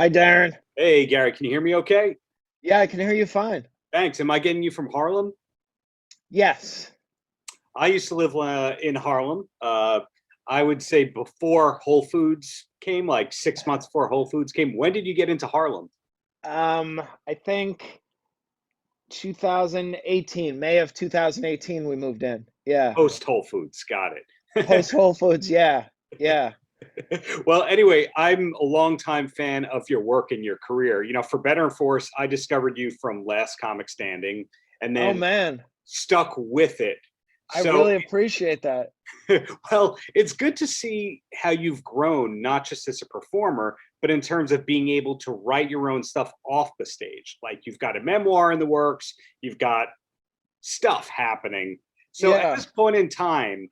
Hi, Darren. Hey, Gary, can you hear me okay? Yeah, I can hear you fine. Thanks. Am I getting you from Harlem? Yes. I used to live in Harlem. I would say before Whole Foods came, like 6 months before Whole Foods came. When did you get into Harlem? I think 2018, May of 2018, we moved in. Yeah. Post Whole Foods. Got it. Post Whole Foods. Yeah. Yeah. Well, anyway, I'm a longtime fan of your work and your career. For better and for worse, I discovered you from Last Comic Standing and Oh, then man. stuck with it. I So really appreciate that. well, it's good to see how you've grown, not just as a performer, but in terms of being able to write your own stuff off the stage. Like you've got a memoir in the works, you've got stuff happening. So at Yeah. this point in time,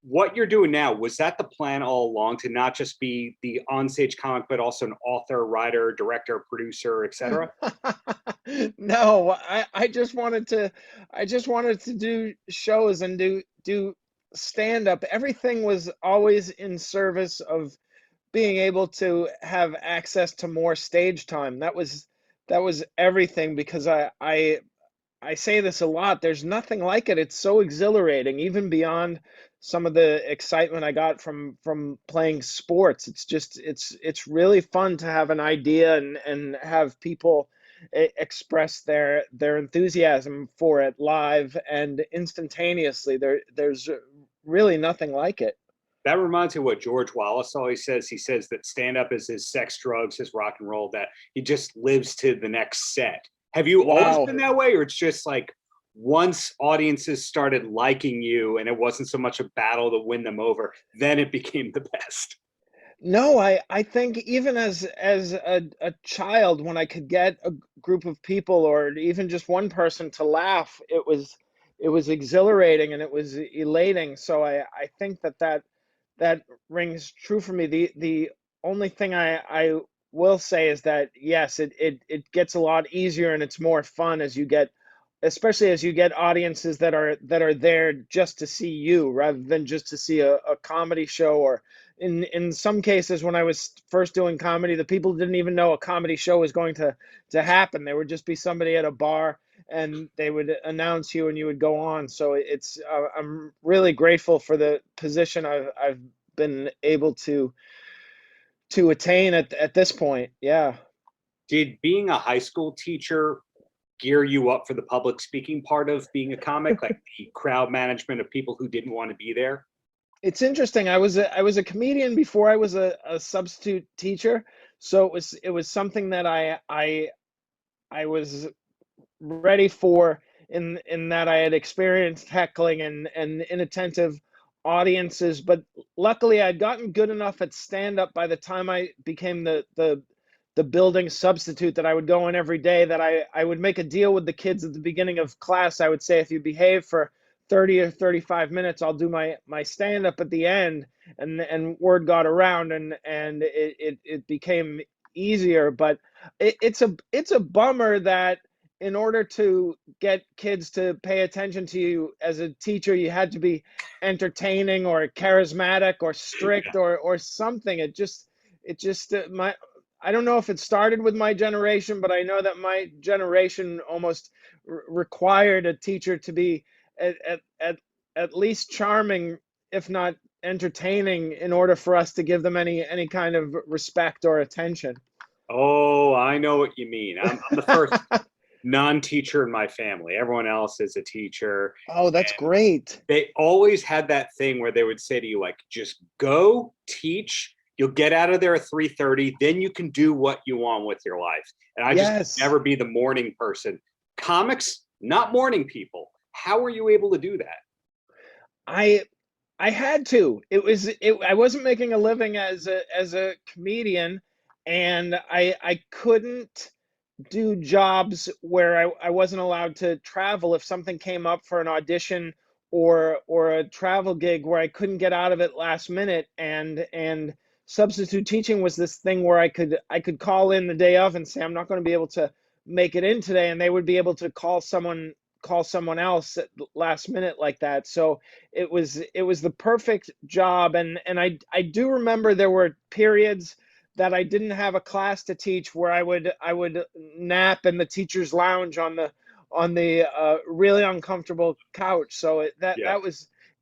what you're doing now, was that the plan all along to not just be the onstage comic, but also an author, writer, director, producer, etc.? No, I just wanted to do shows and do stand up. Everything was always in service of being able to have access to more stage time. That was everything because I say this a lot. There's nothing like it. It's so exhilarating, even beyond some of the excitement I got from playing sports. It's really fun to have an idea and have people express their enthusiasm for it live and instantaneously. There's really nothing like it. That reminds me of what George Wallace always says. He says that stand up is his sex, drugs, his rock and roll, that he just lives to the next set. Have you always Wow. been that way, or it's just like once audiences started liking you and it wasn't so much a battle to win them over, then it became the best? No, I think even as a child, when I could get a group of people or even just one person to laugh, it was exhilarating and it was elating. So I think that rings true for me. The only thing I will say is that yes, it gets a lot easier and it's more fun as you get, especially as you get audiences that are there just to see you rather than just to see a comedy show. Or in some cases, when I was first doing comedy, the people didn't even know a comedy show was going to happen. There would just be somebody at a bar and they would announce you and you would go on. So I'm really grateful for the position I've been able to attain at this point. Yeah. Did being a high school teacher gear you up for the public speaking part of being a comic, like the crowd management of people who didn't want to be there? It's interesting. I was a comedian before I was a substitute teacher, so it was something that I was ready for in that I had experienced heckling and inattentive audiences. But luckily, I'd gotten good enough at stand up by the time I became the building substitute that I would go in every day, that I would make a deal with the kids at the beginning of class. I would say, if you behave for 30 or 35 minutes, I'll do my stand up at the end. And word got around and it became easier. But it's a bummer that in order to get kids to pay attention to you as a teacher, you had to be entertaining or charismatic or strict or something. It just my I don't know if it started with my generation, but I know that my generation almost required a teacher to be at, at at at least charming, if not entertaining, in order for us to give them any kind of respect or attention. Oh, I know what you mean. I'm the first non-teacher in my family. Everyone else is a teacher. Oh, that's great. They always had that thing where they would say to you, like, just go teach. You'll get out of there at 3:30, then you can do what you want with your life. And I just Yes. never be the morning person. Comics, not morning people. How are you able to do that? I I had to. I wasn't making a living as a comedian, and I couldn't do jobs where I wasn't allowed to travel. If something came up for an audition or a travel gig where I couldn't get out of it last minute, and substitute teaching was this thing where I could call in the day of and say I'm not going to be able to make it in today, and they would be able to call someone else at last minute like that. So it was the perfect job. And I do remember there were periods that I didn't have a class to teach, where I would nap in the teacher's lounge on the really uncomfortable couch. So Yeah.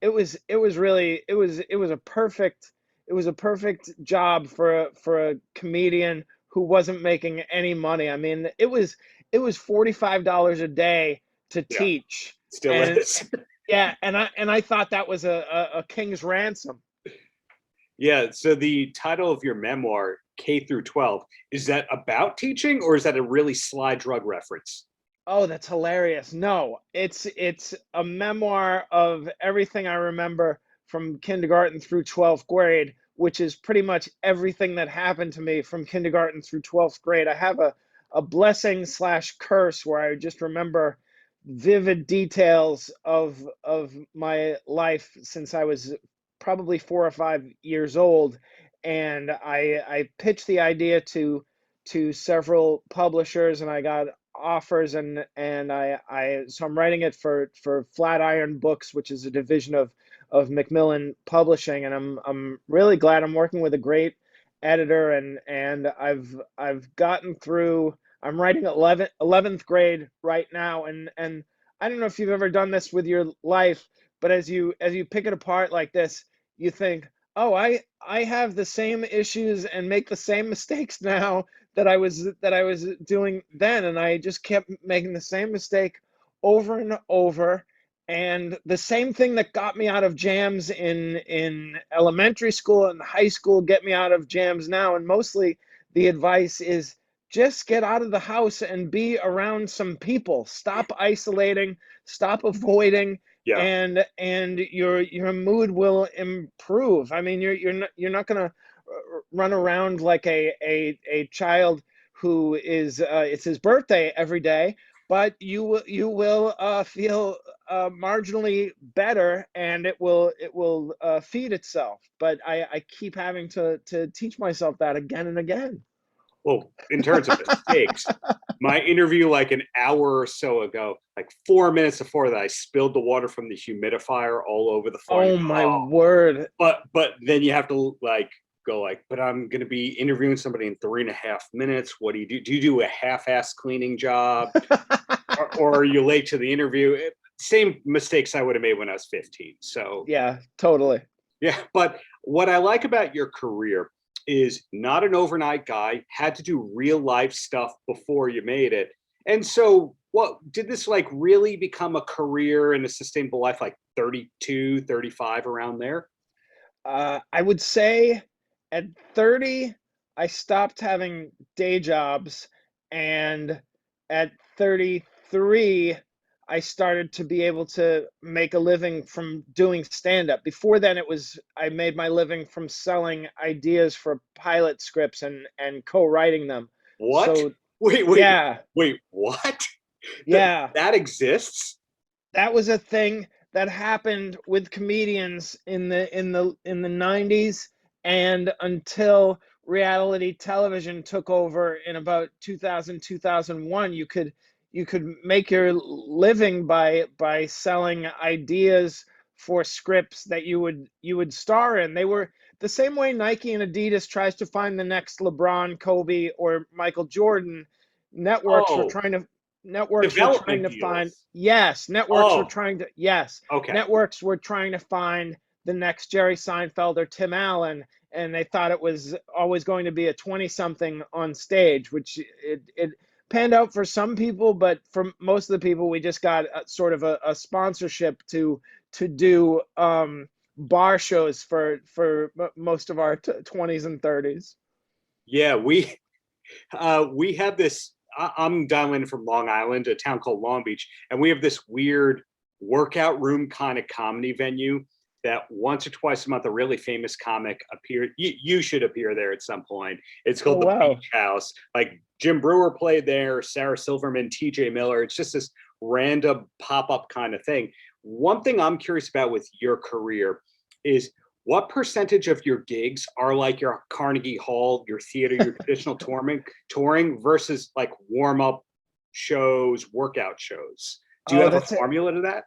it was a perfect job for a comedian who wasn't making any money. I mean, it was $45 a day to Yeah. teach, Still and is. yeah, and I thought that was a king's ransom. Yeah. So the title of your memoir, K through 12, is that about teaching, or is that a really sly drug reference? Oh, that's hilarious. No, it's a memoir of everything I remember from kindergarten through 12th grade, which is pretty much everything that happened to me from kindergarten through 12th grade. I have a blessing slash curse where I just remember vivid details of my life since I was probably 4 or 5 years old. And I pitched the idea to several publishers, and I got offers, and I'm writing it for Flatiron Books, which is a division of Macmillan Publishing, and I'm really glad I'm working with a great editor, and I've gotten through. I'm writing 11th grade right now, and I don't know if you've ever done this with your life, but as you pick it apart like this, you think, oh, I have the same issues and make the same mistakes now that I was doing then, and I just kept making the same mistake over and over. And the same thing that got me out of jams in elementary school and high school get me out of jams now. And mostly the advice is just get out of the house and be around some people. Stop isolating, stop avoiding, Yeah. and your mood will improve. I mean, you're not gonna run around like a child who is it's his birthday every day, but you will feel marginally better, and it will feed itself. But I keep having to teach myself that again and again. Well, in terms of mistakes, my interview like an hour or so ago, like 4 minutes before that, I spilled the water from the humidifier all over the floor. Oh my word. But then you have to like go like, but I'm gonna be interviewing somebody in 3.5 minutes. What do you do? Do you do a half-ass cleaning job, or are you late to the interview? Same mistakes I would have made when I was 15. So Yeah, totally. yeah, but what I like about your career is not an overnight guy, had to do real life stuff before you made it. And so what did this like really become a career and a sustainable life like 32, 35 around there? I would say at 30, I stopped having day jobs, and at 33, I started to be able to make a living from doing stand up. Before then, I made my living from selling ideas for pilot scripts and co-writing them. What? So Wait, wait, yeah, wait, what? That yeah. that exists? That was a thing that happened with comedians in the 90s, and until reality television took over in about 2000 2001, you could make your living by selling ideas for scripts that you would star in. They were the same way Nike and Adidas tries to find the next LeBron, Kobe, or Michael Jordan. Networks were Oh, trying to networks were trying development to find deals. yes networks were Oh, trying to yes okay. networks were trying to find the next Jerry Seinfeld or Tim Allen, and they thought it was always going to be a 20 something on stage, which it panned out for some people, but for most of the people we just got sort of a sponsorship to do bar shows for most of our 20s and 30s. Yeah, we have this. I'm dialing in from Long Island, a town called Long Beach, and we have this weird workout room kind of comedy venue that once or twice a month a really famous comic appeared. You should appear there at some point. It's Oh called the wow. Beach House. Like Jim Brewer played there, Sarah Silverman, T.J. Miller. It's just this random pop up kind of thing. One thing I'm curious about with your career is what percentage of your gigs are like your Carnegie Hall, your theater, your traditional touring versus like warm up shows, workout shows? Do you Oh, have a that's it. formula to that?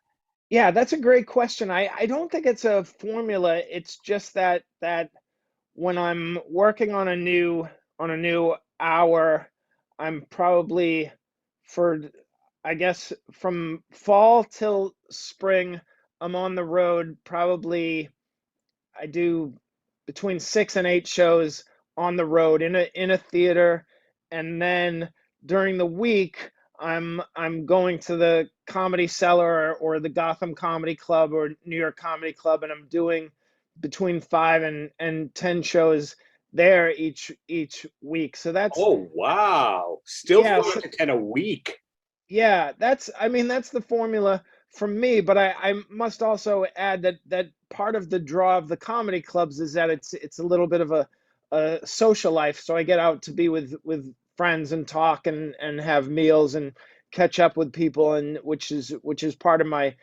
Yeah, that's a great question. I don't think it's a formula. It's just that when I'm working on a new hour, I'm probably for, I guess, from fall till spring, I'm on the road. Probably I do between 6 and 8 shows on the road in a theater, and then during the week I'm going to the Comedy Cellar or the Gotham Comedy Club or New York Comedy Club, and I'm doing between 5 and 10 shows there each week. So that's, Oh, wow. Still yeah. 5 to 10 a week. Yeah, that's, I mean, that's the formula for me, but I must also add that part of the draw of the comedy clubs is that it's a little bit of a social life. So I get out to be with friends and talk and have meals and catch up with people, and which is part of my,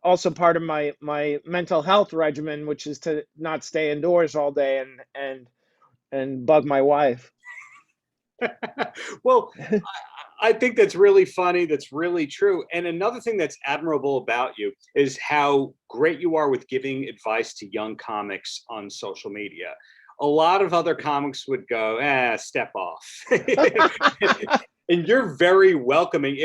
also part of my mental health regimen, which is to not stay indoors all day and bug my wife. Well, I think that's really funny. That's really true. And another thing that's admirable about you is how great you are with giving advice to young comics on social media. A lot of other comics would go, step off. And you're very welcoming.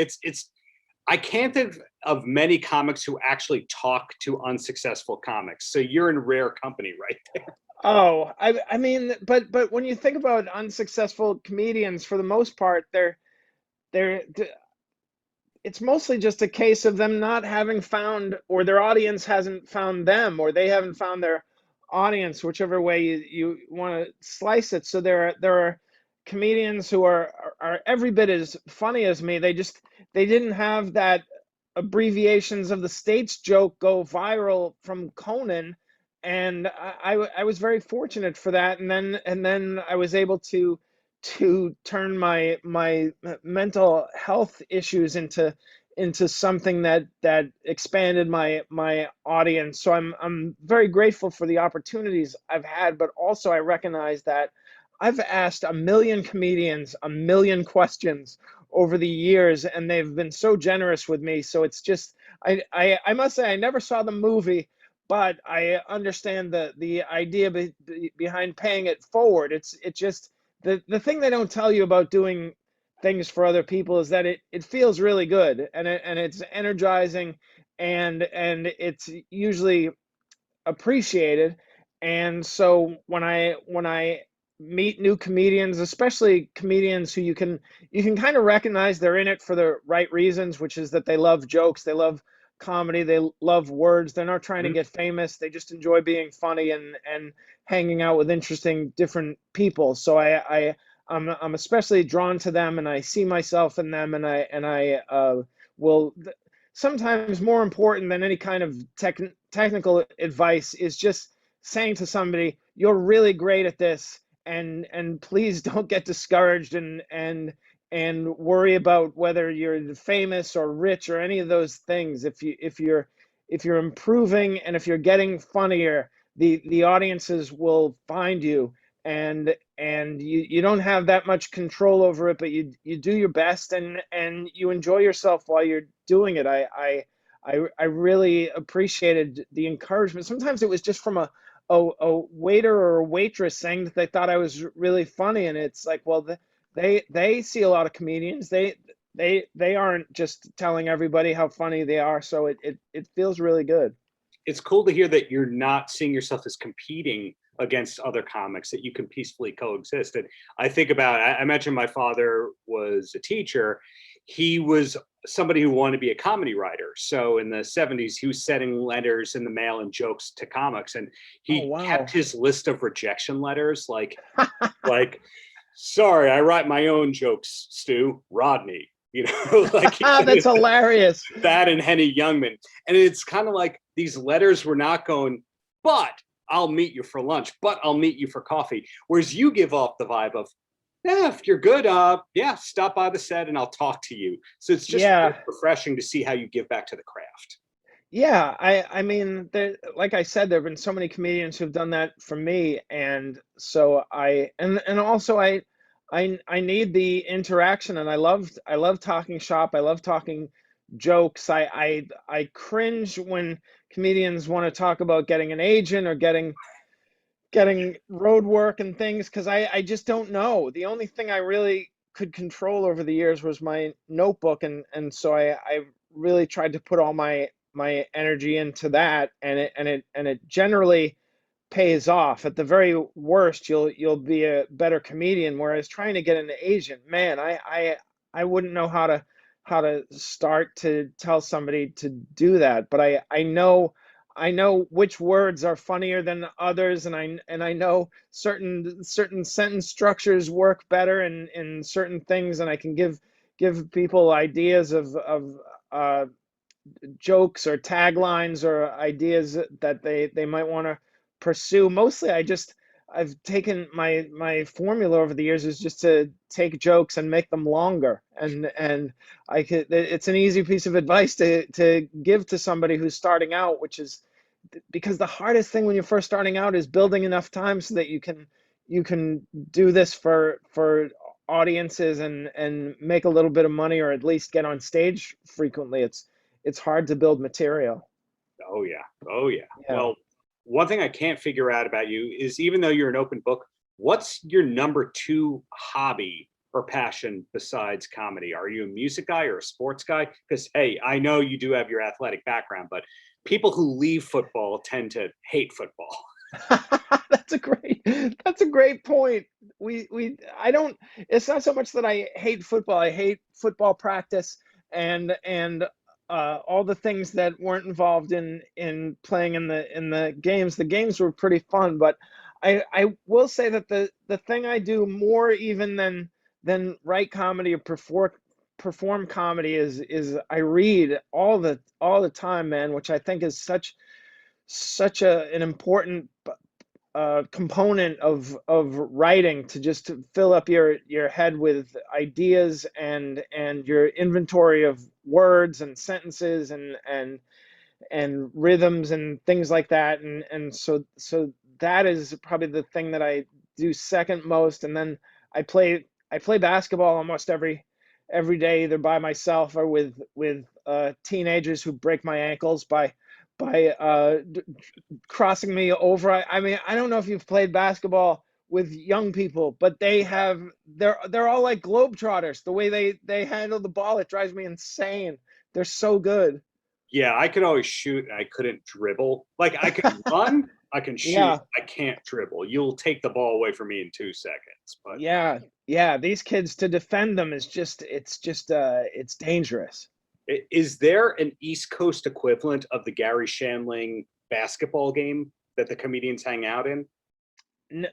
I can't think of many comics who actually talk to unsuccessful comics. So you're in rare company right there. Oh, I mean, but when you think about unsuccessful comedians, for the most part, they're it's mostly just a case of them not having found, or their audience hasn't found them, or they haven't found their audience, whichever way you want to slice it. So there are comedians who are every bit as funny as me. They didn't have that abbreviations of the states joke go viral from Conan, and I was very fortunate for that. And then I was able to turn my mental health issues into something that expanded my audience. So I'm very grateful for the opportunities I've had, but also I recognize that I've asked a million comedians a million questions over the years, and they've been so generous with me. So it's just, I must say I never saw the movie, but I understand the idea behind paying it forward. It just, the thing they don't tell you about doing things for other people is that it feels really good, and it's energizing, and it's usually appreciated. And so when I meet new comedians, especially comedians who you can kind of recognize they're in it for the right reasons, which is that they love jokes, they love comedy, they love words. They're not trying to Mhm. get famous. They just enjoy being funny and hanging out with interesting different people. So I'm especially drawn to them, and I see myself in them, and I will sometimes more important than any kind of technical advice is just saying to somebody, "You're really great at this, and please don't get discouraged and worry about whether you're famous or rich or any of those things. If you're improving and if you're getting funnier, the audiences will find you, and you don't have that much control over it, but you do your best, and you enjoy yourself while you're doing it." I really appreciated the encouragement. Sometimes it was just from a waiter or a waitress saying that they thought I was really funny, and it's like, well, they see a lot of comedians. They aren't just telling everybody how funny they are, so it feels really good. It's cool to hear that you're not seeing yourself as competing against other comics, that you can peacefully coexist. And I think about, I mentioned my father was a teacher. He was somebody who wanted to be a comedy writer. So in the 70s, he was sending letters in the mail and jokes to comics. And Oh, he kept wow. his list of rejection letters, like, sorry, I write my own jokes, Stu, Rodney, like That's hilarious. that and Henny Youngman. And it's kind of like these letters were not going, but I'll meet you for lunch, but I'll meet you for coffee. Whereas you give off the vibe of, yeah, if you're good, yeah, stop by the set and I'll talk to you. So it's just really Yeah. refreshing to see how you give back to the craft. Yeah, I mean, like I said, there have been so many comedians who've done that for me, and so and also I need the interaction, and I love talking shop. I love talking jokes. I cringe when comedians want to talk about getting an agent or getting road work and things because I just don't know. The only thing I really could control over the years was my notebook, and so I really tried to put all my energy into that, and it generally pays off. At the very worst, you'll be a better comedian. Whereas trying to get an agent, man, I wouldn't know how to start to tell somebody to do that. But I know which words are funnier than others, and I know certain sentence structures work better in certain things, and I can give people ideas of uh, jokes or taglines or ideas that they might want to pursue. Mostly, I've taken my formula over the years is just to take jokes and make them longer, and it's an easy piece of advice to give to somebody who's starting out, which is because the hardest thing when you're first starting out is building enough time so that you can do this for audiences and make a little bit of money, or at least get on stage frequently. It's hard to build material. Oh yeah. Oh yeah. Yeah. Well, one thing I can't figure out about you is even though you're an open book, what's your number two hobby or passion besides comedy? Are you a music guy or a sports guy? Because hey, I know you do have your athletic background, but people who leave football tend to hate football. That's a great point. I don't, it's not so much that I hate football. I hate football practice and all the things that weren't involved in playing in the games. The games were pretty fun, but I will say that the thing I do more even than write comedy or perform comedy is I read all the time, man, which I think is such an important component of writing, to just to fill up your head with ideas and your inventory of words and sentences and rhythms and things like that, and so that is probably the thing that I do second most. And then I play basketball almost every day, either by myself or with teenagers who break my ankles by crossing me over. I mean, I don't know if you've played basketball with young people, but they're all like globetrotters. The way they handle the ball, it drives me insane. They're so good. Yeah, I could always shoot. I couldn't dribble. Like I can run, I can shoot. Yeah, I can't dribble. You'll take the ball away from me in 2 seconds. But yeah, yeah. These kids, to defend them is it's dangerous. is there an East Coast equivalent of the Gary Shandling basketball game that the comedians hang out in?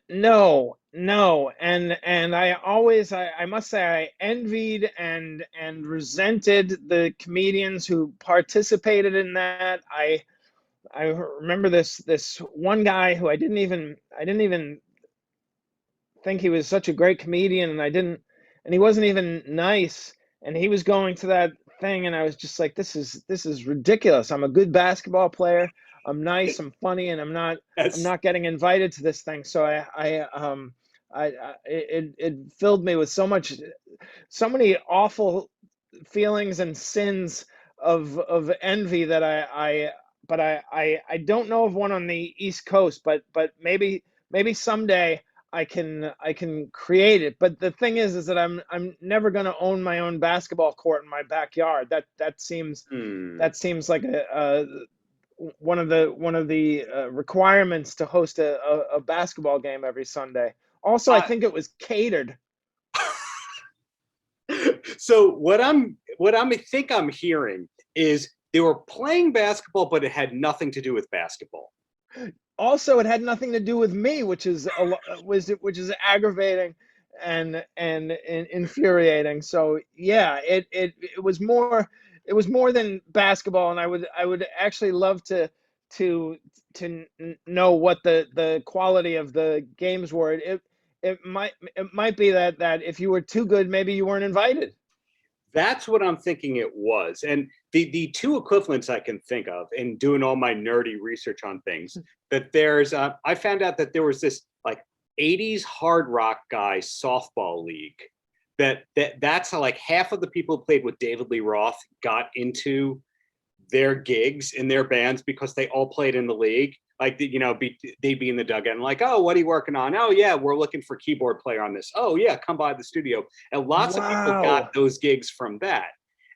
No, no, and I must say I envied and resented the comedians who participated in that. I remember this one guy who I didn't even think he was such a great comedian, and he wasn't even nice, and he was going to that thing, and I was just like, this is ridiculous. I'm a good basketball player. I'm nice. I'm funny, and I'm not I'm That's not getting invited to this thing. So it filled me with so many awful feelings and sins of envy that I don't know of one on the East Coast, but maybe someday I can create it. But the thing is that I'm never going to own my own basketball court in my backyard. That seems like a one of the requirements to host a basketball game every Sunday. Also, I uh, think it was catered. so what I think I'm hearing is they were playing basketball, but it had nothing to do with basketball. Also, it had nothing to do with me, which is aggravating and infuriating. So yeah, it was more than basketball, and I would actually love to know what the quality of the games were. It might be that if you were too good, maybe you weren't invited. That's what I'm thinking it was. And the two equivalents I can think of in doing all my nerdy research on things, that there's I found out that there was this like 80s hard rock guy softball league that's how like half of the people who played with David Lee Roth got into their gigs in their bands because they all played in the league. Like, they'd be in the dugout and like, oh, what are you working on? Oh, yeah, we're looking for keyboard player on this. Oh, yeah, come by the studio. And lots of people got Wow. those gigs from that.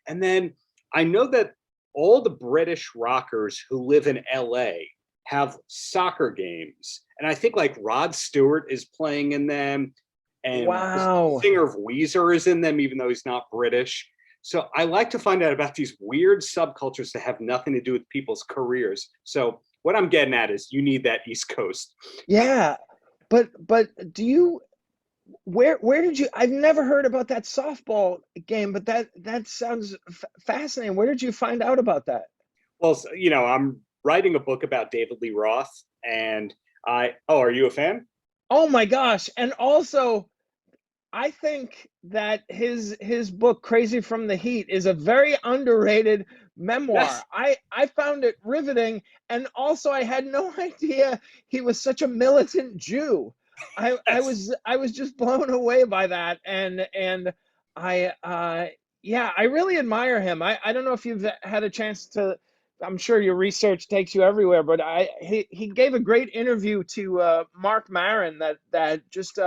And then I know that all the British rockers who live in LA have soccer games. And I think like Rod Stewart is playing in them. And the Wow. singer of Weezer is in them, even though he's not British. So I like to find out about these weird subcultures that have nothing to do with people's careers. So what I'm getting at is you need that East Coast. Yeah. But do you where did you I've never heard about that softball game, but that sounds fascinating. Where did you find out about that? Well, I'm writing a book about David Lee Roth, and are you a fan? Oh my gosh. And also I think that his book Crazy from the Heat is a very underrated memoir. Yes. I found it riveting, and also I had no idea he was such a militant Jew. Yes. I was just blown away by that, and I yeah, I really admire him. I don't know if you've had a chance to. I'm sure your research takes you everywhere, but he gave a great interview to Mark Maron that just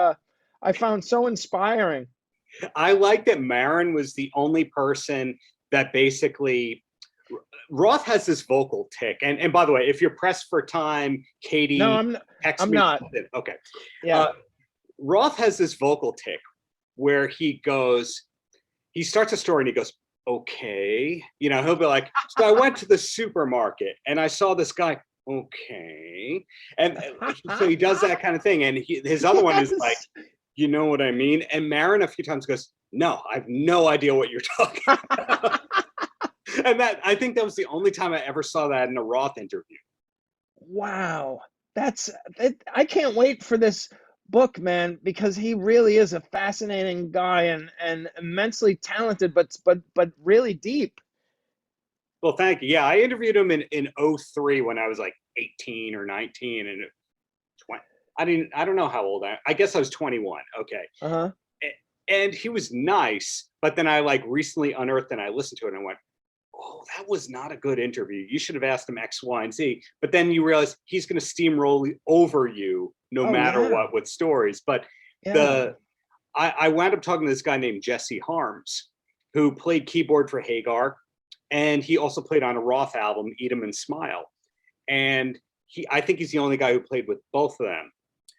I found so inspiring. I like that Marin was the only person that basically Roth has this vocal tick. And by the way, if you're pressed for time, No, Katie, text I'm me. not. Okay. Yeah. Roth has this vocal tick where he starts a story and he goes, okay. He'll be like, so I went to the supermarket and I saw this guy. Okay. And so he does that kind of thing. And his other one is like, Yes. you know what I mean? And Marin a few times goes, no, I have no idea what you're talking about. And I think that was the only time I ever saw that in a Roth interview. Wow. That's it, I can't wait for this book, man, because he really is a fascinating guy and immensely talented, but really deep. Well, thank you. Yeah, I interviewed him in '03 when I was like 18 or 19 and 20. I don't know how old I guess I was 21. Okay. Uh-huh. And he was nice, but then I like recently unearthed and I listened to it and I went, oh, that was not a good interview. You should have asked him X, Y, and Z. But then you realize he's going to steamroll over you no Oh matter yeah. what with stories. But Yeah. I wound up talking to this guy named Jesse Harms, who played keyboard for Hagar, and he also played on a Roth album, Eat 'Em and Smile. And I think he's the only guy who played with both of them.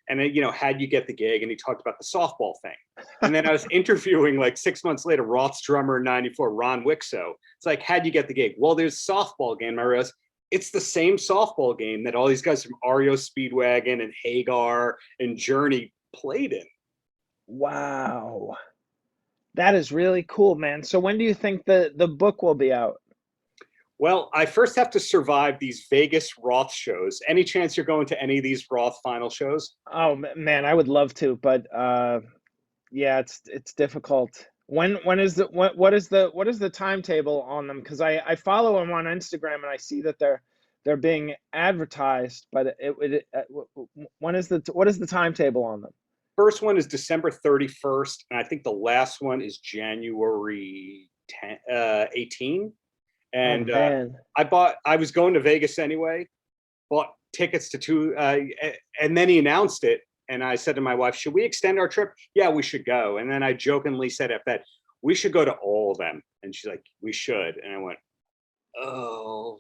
And had you get the gig, and he talked about the softball thing. And then I was interviewing like 6 months later, Roth's drummer in '94, Ron Wixow. It's like, how'd you get the gig? Well, there's a softball game. I realized it's the same softball game that all these guys from REO Speedwagon and Hagar and Journey played in. Wow. That is really cool, man. So when do you think the book will be out? Well, I first have to survive these Vegas Roth shows. Any chance you're going to any of these Roth final shows? Oh man, I would love to, but yeah, it's difficult. When is the what is the timetable on them? Because I follow them on Instagram and I see that they're being advertised, but when is what is the timetable on them? First one is December 31st, and I think the last one is January 18. Oh And man. I was going to Vegas anyway, bought tickets to two, and then he announced it. And I said to my wife, should we extend our trip? Yeah, we should go. And then I jokingly said at Beth, we should go to all of them. And she's like, we should. And I went, oh.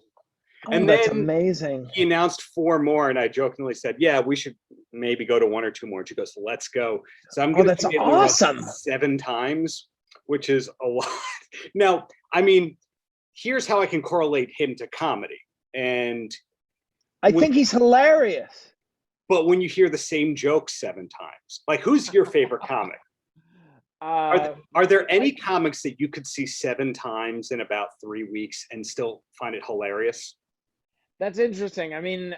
Oh, And that's then amazing. he announced 4 more. And I jokingly said, yeah, we should maybe go to 1 or 2 more. And she goes, let's go. So I'm Oh, going to that's see it awesome. 7 times, which is a lot. Now, I mean, here's how I can correlate him to comedy. And I think he's hilarious. but when you hear the same joke 7 times, like who's your favorite comic? Are there any comics that you could see 7 times in about 3 weeks and still find it hilarious? That's interesting. I mean,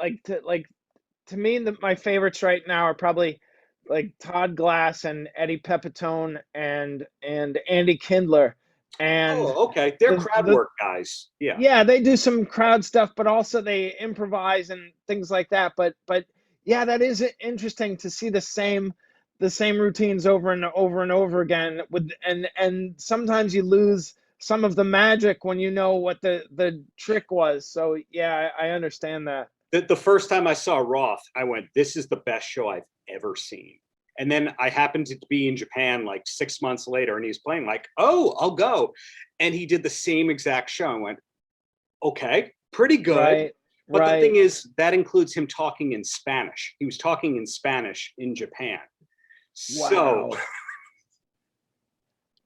to me, my favorites right now are probably like Todd Glass and Eddie Pepitone and Andy Kindler. And Oh, okay. They're crowd the work guys. Yeah. yeah, they do some crowd stuff, but also they improvise and things like that. But yeah, that is interesting to see the same routines over and over and over again. And sometimes you lose some of the magic when you know what the trick was. So yeah, I understand that. The first time I saw Roth, I went, this is the best show I've ever seen. And then I happened to be in Japan like 6 months later, and he's playing like, oh, I'll go. And he did the same exact show. I went, okay, pretty good. Right. But the thing is, that includes him talking in Spanish. He was talking in Spanish in Japan. Wow. So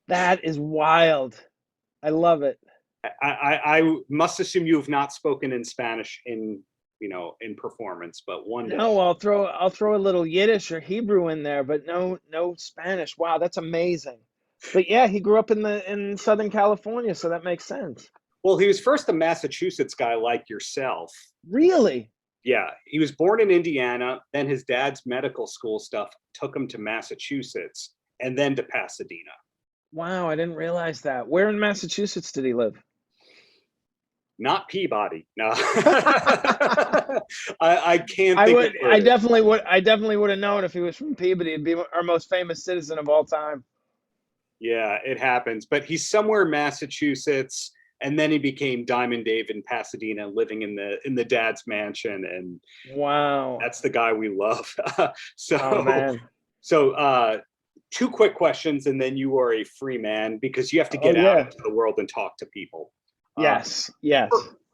that is wild. I love it. I must assume you have not spoken in Spanish in performance, but one day. No, I'll throw a little Yiddish or Hebrew in there, but no Spanish. Wow, that's amazing. But yeah, he grew up in Southern California, so that makes sense. Well, he was first a Massachusetts guy like yourself. Really? Yeah, he was born in Indiana. Then his dad's medical school stuff took him to Massachusetts and then to Pasadena. Wow, I didn't realize that. Where in Massachusetts did he live? Not Peabody. No. I can't think I definitely would have known if he was from Peabody. He'd be our most famous citizen of all time. Yeah, it happens. But he's somewhere in Massachusetts, and then he became Diamond Dave in Pasadena, living in the dad's mansion. And wow, that's the guy we love. Oh, man. So 2 quick questions, and then you are a free man because you have to get out into the world and talk to people. Yes.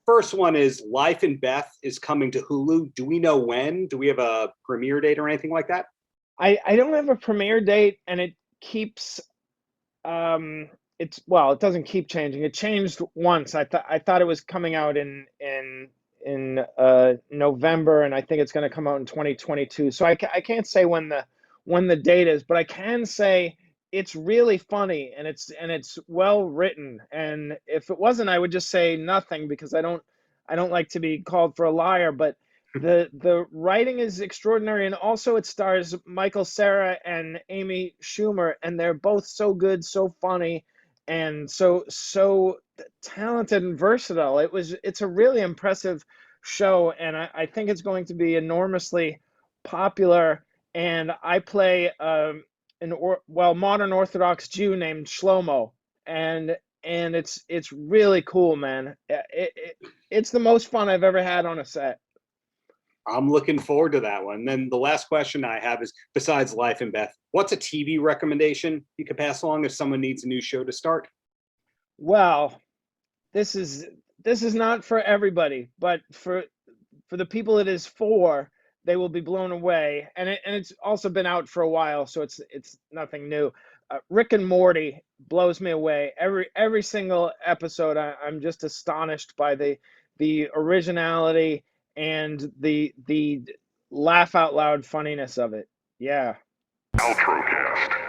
First one is Life in Beth is coming to Hulu. Do we know when? Do we have a premiere date or anything like that? I don't have a premiere date, and it keeps it doesn't keep changing. It changed once. I thought it was coming out in November, and I think it's going to come out in 2022. So I can't say when the date is, but I can say it's really funny, and it's well written. And if it wasn't, I would just say nothing, because I don't like to be called for a liar. But the writing is extraordinary, and also it stars Michael Cera and Amy Schumer, and they're both so good, so funny, and so talented and versatile. It's a really impressive show, and I think it's going to be enormously popular. And I play modern Orthodox Jew named Shlomo, and it's really cool, man. It's the most fun I've ever had on a set. I'm looking forward to that one. Then the last question I have is, besides Life in Beth, what's a TV recommendation you could pass along if someone needs a new show to start? Well, this is not for everybody, but for the people it is for, they will be blown away. And it's also been out for a while, so it's nothing new. Rick and Morty blows me away. Every single episode, I'm just astonished by the originality and the laugh out loud funniness of it. Yeah. Paltrocast.